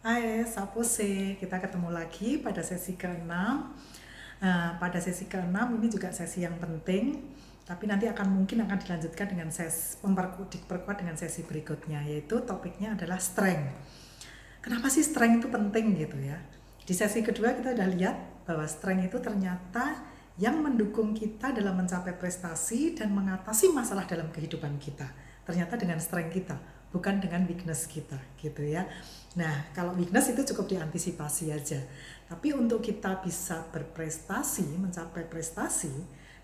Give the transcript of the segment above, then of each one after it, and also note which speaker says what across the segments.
Speaker 1: Hai, Sapose. Kita ketemu lagi pada sesi ke-6. Pada sesi ke-6 ini juga sesi yang penting, tapi nanti mungkin akan dilanjutkan dengan diperkuat dengan sesi berikutnya, yaitu topiknya adalah strength. Kenapa sih strength itu penting gitu ya? Di sesi kedua kita udah lihat bahwa strength itu ternyata yang mendukung kita dalam mencapai prestasi dan mengatasi masalah dalam kehidupan kita. Ternyata dengan strength kita, bukan dengan weakness kita gitu ya. Nah, kalau weakness itu cukup diantisipasi aja. Tapi untuk kita bisa berprestasi, mencapai prestasi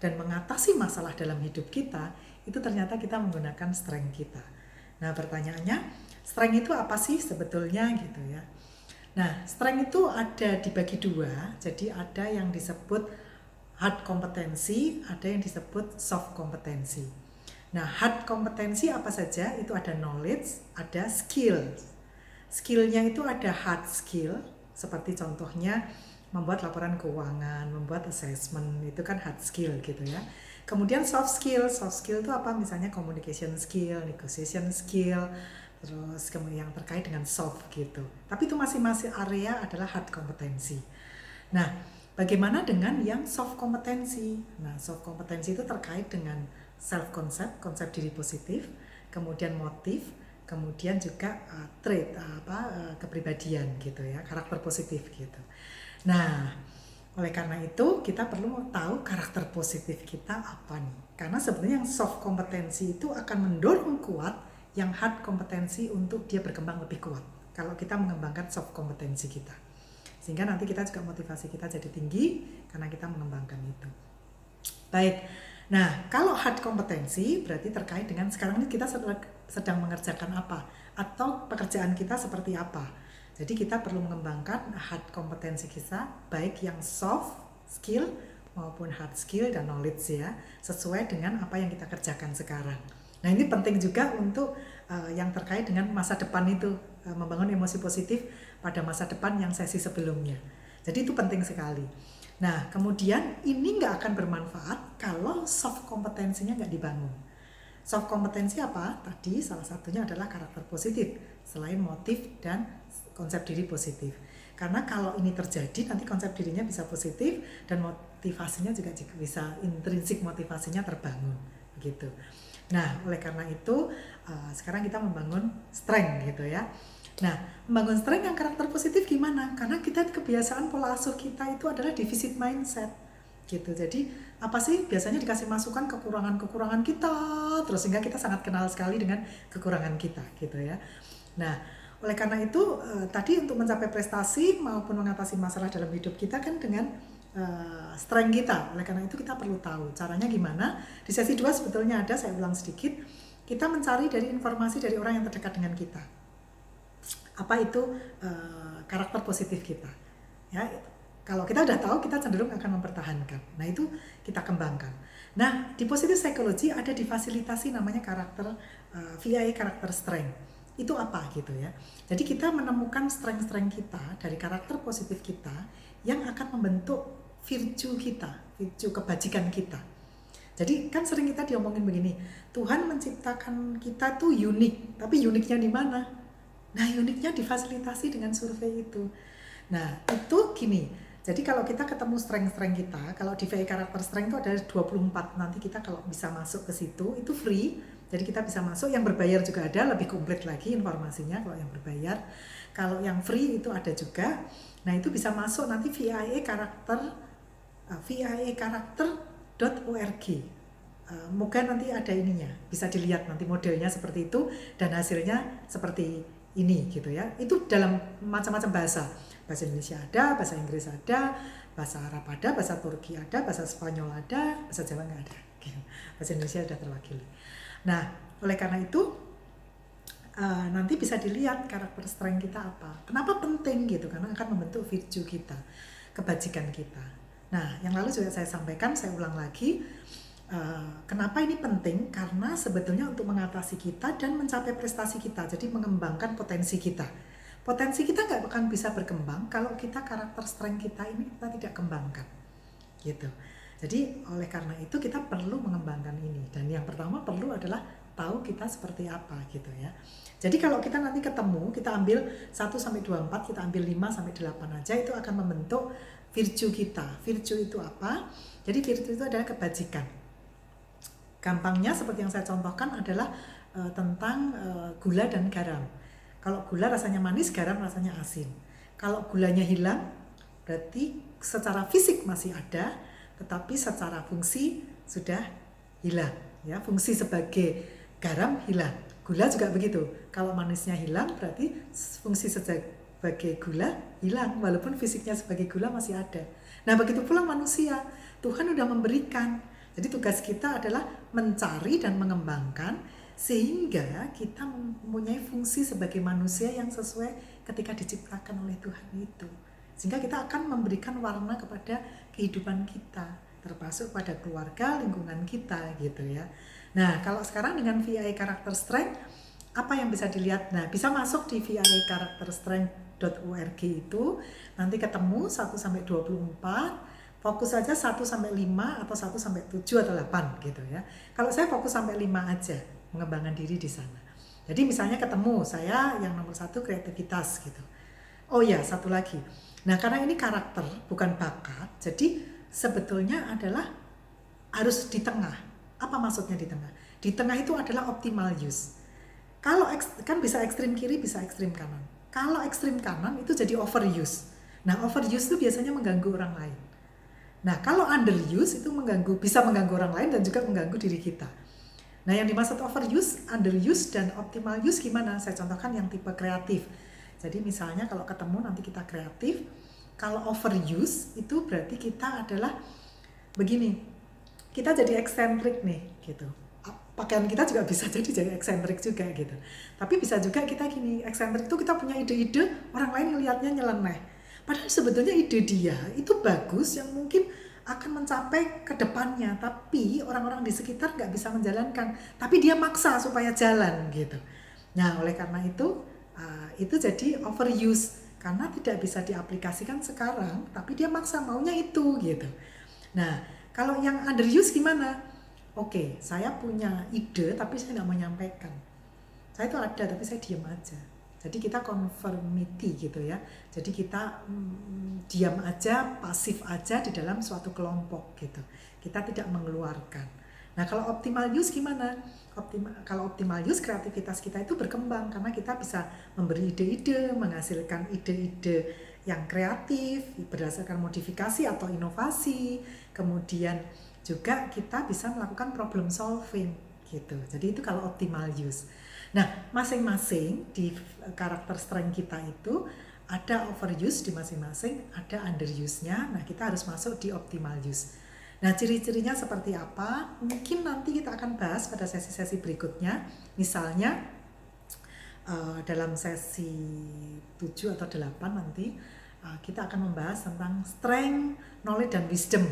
Speaker 1: dan mengatasi masalah dalam hidup kita, itu ternyata kita menggunakan strength kita. Nah, pertanyaannya, strength itu apa sih sebetulnya gitu ya? Nah, strength itu ada dibagi dua, jadi ada yang disebut hard kompetensi, ada yang disebut soft kompetensi. Nah, hard kompetensi apa saja? Itu ada knowledge, ada skill. Skillnya itu ada hard skill, seperti contohnya membuat laporan keuangan, membuat assessment, itu kan hard skill gitu ya. Kemudian soft skill itu apa? Misalnya communication skill, negotiation skill, terus kemudian yang terkait dengan soft gitu. Tapi itu masing-masing area adalah hard kompetensi. Nah, bagaimana dengan yang soft kompetensi? Nah, soft kompetensi itu terkait dengan self concept, konsep diri positif, kemudian motif, kemudian juga trait kepribadian gitu ya, karakter positif gitu. Nah, oleh karena itu kita perlu tahu karakter positif kita apa nih. Karena sebenarnya yang soft kompetensi itu akan mendorong kuat yang hard kompetensi untuk dia berkembang lebih kuat kalau kita mengembangkan soft kompetensi kita. Sehingga nanti kita juga motivasi kita jadi tinggi karena kita mengembangkan itu. Baik, nah kalau hard kompetensi berarti terkait dengan sekarang ini kita sedang mengerjakan apa atau pekerjaan kita seperti apa. Jadi kita perlu mengembangkan hard kompetensi kita, baik yang soft skill maupun hard skill dan knowledge ya, sesuai dengan apa yang kita kerjakan sekarang. Nah ini penting juga untuk yang terkait dengan masa depan itu, membangun emosi positif pada masa depan yang sesi sebelumnya. Jadi itu penting sekali. Nah, kemudian ini nggak akan bermanfaat kalau soft kompetensinya nggak dibangun. Soft kompetensi apa? Tadi salah satunya adalah karakter positif, selain motif dan konsep diri positif. Karena kalau ini terjadi, nanti konsep dirinya bisa positif dan motivasinya juga bisa, intrinsik motivasinya terbangun. Begitu. Nah, oleh karena itu, sekarang kita membangun strength gitu ya. Nah, membangun strength yang karakter positif gimana? Karena kita kebiasaan pola asuh kita itu adalah defisit mindset gitu. Jadi apa sih biasanya dikasih masukan kekurangan-kekurangan kita terus, sehingga kita sangat kenal sekali dengan kekurangan kita gitu ya. Nah, oleh karena itu tadi untuk mencapai prestasi maupun mengatasi masalah dalam hidup kita kan dengan strength kita. Oleh karena itu kita perlu tahu caranya gimana. Di sesi 2 sebetulnya ada, saya ulang sedikit. Kita mencari dari informasi dari orang yang terdekat dengan kita. Apa itu karakter positif kita ya. Kalau kita udah tahu, kita cenderung akan mempertahankan. Nah itu kita kembangkan. Nah di positive psychology ada difasilitasi namanya karakter VIA, karakter strength. Itu apa gitu ya. Jadi kita menemukan strength kita dari karakter positif kita yang akan membentuk virtue kita, virtue kebajikan kita. Jadi kan sering kita diomongin begini, Tuhan menciptakan kita tuh unik, tapi uniknya di mana? Nah, uniknya difasilitasi dengan survei itu. Nah, itu gini. Jadi kalau kita ketemu strength kita, kalau di VI karakter strength itu ada 24. Nanti kita kalau bisa masuk ke situ, itu free. Jadi kita bisa masuk, yang berbayar juga ada, lebih komplit lagi informasinya kalau yang berbayar. Kalau yang free itu ada juga. Nah, itu bisa masuk nanti VIA karakter, viakarakter.org. Moga nanti ada ininya, bisa dilihat nanti modelnya seperti itu dan hasilnya seperti ini gitu ya. Itu dalam macam-macam bahasa Indonesia ada, bahasa Inggris ada, bahasa Arab ada, bahasa Turki ada, bahasa Spanyol ada, bahasa Jawa nggak ada gitu. Bahasa Indonesia sudah terwakili. Nah, oleh karena itu nanti bisa dilihat karakter strength kita apa. Kenapa penting gitu? Karena akan membentuk virtue kita, kebajikan kita. Nah, yang lalu juga saya sampaikan, saya ulang lagi. Kenapa ini penting? Karena sebetulnya untuk mengatasi kita dan mencapai prestasi kita, jadi mengembangkan potensi kita. Potensi kita nggak akan bisa berkembang kalau kita karakter strength kita ini kita tidak kembangkan, gitu. Jadi oleh karena itu kita perlu mengembangkan ini. Dan yang pertama perlu adalah tahu kita seperti apa gitu ya. Jadi kalau kita nanti ketemu, kita ambil 1-24, kita ambil 5-8 aja, itu akan membentuk virtue kita. Virtue itu apa? Jadi virtue itu adalah kebajikan. Gampangnya seperti yang saya contohkan adalah tentang gula dan garam. Kalau gula rasanya manis, garam rasanya asin. Kalau gulanya hilang, berarti secara fisik masih ada, tetapi secara fungsi sudah hilang. Ya, fungsi sebagai garam hilang. Gula juga begitu. Kalau manisnya hilang, berarti fungsi sebagai gula hilang, walaupun fisiknya sebagai gula masih ada. Nah, begitu pula manusia. Tuhan sudah memberikan. Jadi tugas kita adalah mencari dan mengembangkan sehingga kita mempunyai fungsi sebagai manusia yang sesuai ketika diciptakan oleh Tuhan itu. Sehingga kita akan memberikan warna kepada kehidupan kita, termasuk pada keluarga, lingkungan kita gitu ya. Nah, kalau sekarang dengan VIA Character Strength, apa yang bisa dilihat? Nah, bisa masuk di viacharacterstrength.org itu, nanti ketemu 1-24, fokus saja 1-5 atau 1-7 atau 8 gitu ya. Kalau saya fokus sampai 5 aja, mengembangkan diri di sana. Jadi misalnya ketemu saya yang nomor 1 kreativitas gitu. Oh ya, satu lagi. Nah, karena ini karakter bukan bakat, jadi sebetulnya adalah harus di tengah. Apa maksudnya di tengah? Di tengah itu adalah optimal use. Kalau kan bisa ekstrim kiri, bisa ekstrim kanan. Kalau ekstrim kanan itu jadi overuse. Nah, overuse itu biasanya mengganggu orang lain. Nah, kalau underuse itu bisa mengganggu orang lain dan juga mengganggu diri kita. Nah, yang dimaksud overuse, underuse, dan optimal use gimana? Saya contohkan yang tipe kreatif. Jadi misalnya kalau ketemu nanti kita kreatif, kalau overuse itu berarti kita adalah begini, kita jadi eksentrik nih gitu. Pakaian kita juga bisa jadi eksentrik juga gitu. Tapi bisa juga kita gini, eksentrik itu kita punya ide-ide, orang lain ngelihatnya nyeleneh. Padahal sebetulnya ide dia itu bagus yang mungkin akan mencapai ke depannya, tapi orang-orang di sekitar nggak bisa menjalankan, tapi dia maksa supaya jalan gitu. Nah, oleh karena itu jadi overuse karena tidak bisa diaplikasikan sekarang, tapi dia maksa maunya itu gitu. Nah, kalau yang underuse gimana? Oke, saya punya ide tapi saya nggak menyampaikan. Saya itu ada tapi saya diam aja. Jadi kita conformity gitu ya. Jadi kita diam aja, pasif aja di dalam suatu kelompok gitu. Kita tidak mengeluarkan. Nah, kalau optimal use gimana? Kalau optimal use, kreativitas kita itu berkembang karena kita bisa memberi ide-ide, menghasilkan ide-ide yang kreatif berdasarkan modifikasi atau inovasi. Kemudian juga kita bisa melakukan problem solving gitu. Jadi itu kalau optimal use. Nah, masing-masing di karakter strength kita itu ada overuse di masing-masing, ada underuse-nya. Nah, kita harus masuk di optimal use. Nah, ciri-cirinya seperti apa? Mungkin nanti kita akan bahas pada sesi-sesi berikutnya. Misalnya dalam sesi 7 atau 8 nanti kita akan membahas tentang strength, knowledge, dan wisdom.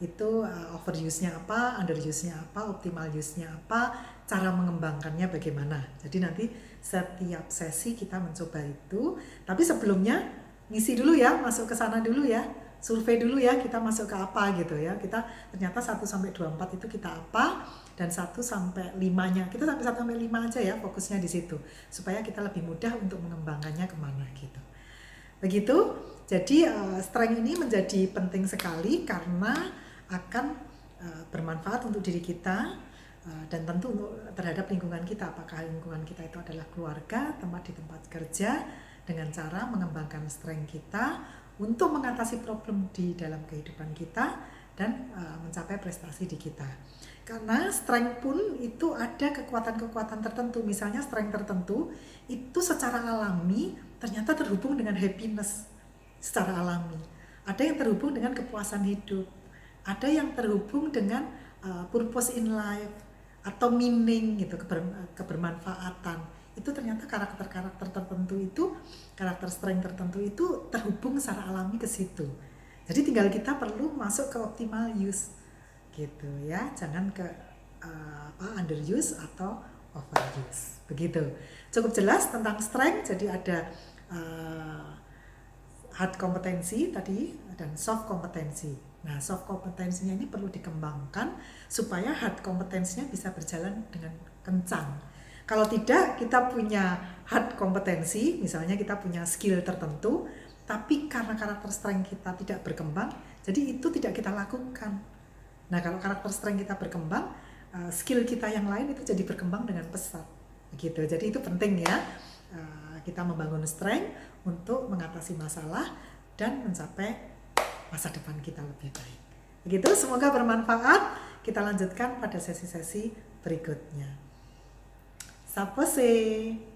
Speaker 1: Itu overuse-nya apa, underuse-nya apa, optimal use-nya apa, cara mengembangkannya bagaimana. Jadi nanti setiap sesi kita mencoba itu, tapi sebelumnya ngisi dulu ya, masuk ke sana dulu ya, survei dulu ya, kita masuk ke apa gitu ya. Kita ternyata 1-24 itu kita apa, dan 1-5-nya, kita sampai 1-5 aja ya, fokusnya di situ, supaya kita lebih mudah untuk mengembangkannya kemana gitu. Begitu, jadi strength ini menjadi penting sekali karena akan bermanfaat untuk diri kita dan tentu terhadap lingkungan kita. Apakah lingkungan kita itu adalah keluarga, di tempat kerja, dengan cara mengembangkan strength kita untuk mengatasi problem di dalam kehidupan kita dan mencapai prestasi di kita. Karena strength pun itu ada kekuatan-kekuatan tertentu. Misalnya strength tertentu itu secara alami ternyata terhubung dengan happiness secara alami. Ada yang terhubung dengan kepuasan hidup. Ada yang terhubung dengan purpose in life atau meaning gitu, kebermanfaatan. Itu ternyata karakter-karakter tertentu itu, karakter strength tertentu itu terhubung secara alami ke situ. Jadi tinggal kita perlu masuk ke optimal use gitu ya. Jangan ke underuse atau overuse. Begitu. Cukup jelas tentang strength. Jadi ada hard kompetensi tadi dan soft kompetensi. Nah, soft kompetensinya ini perlu dikembangkan supaya hard kompetensinya bisa berjalan dengan kencang. Kalau tidak, kita punya hard kompetensi, misalnya kita punya skill tertentu, tapi karena karakter strength kita tidak berkembang, jadi itu tidak kita lakukan. Nah, kalau karakter strength kita berkembang, skill kita yang lain itu jadi berkembang dengan pesat. Gitu. Jadi itu penting ya, kita membangun strength untuk mengatasi masalah dan mencapai masa depan kita lebih baik. Begitu, semoga bermanfaat. Kita lanjutkan pada sesi-sesi berikutnya. Sapose.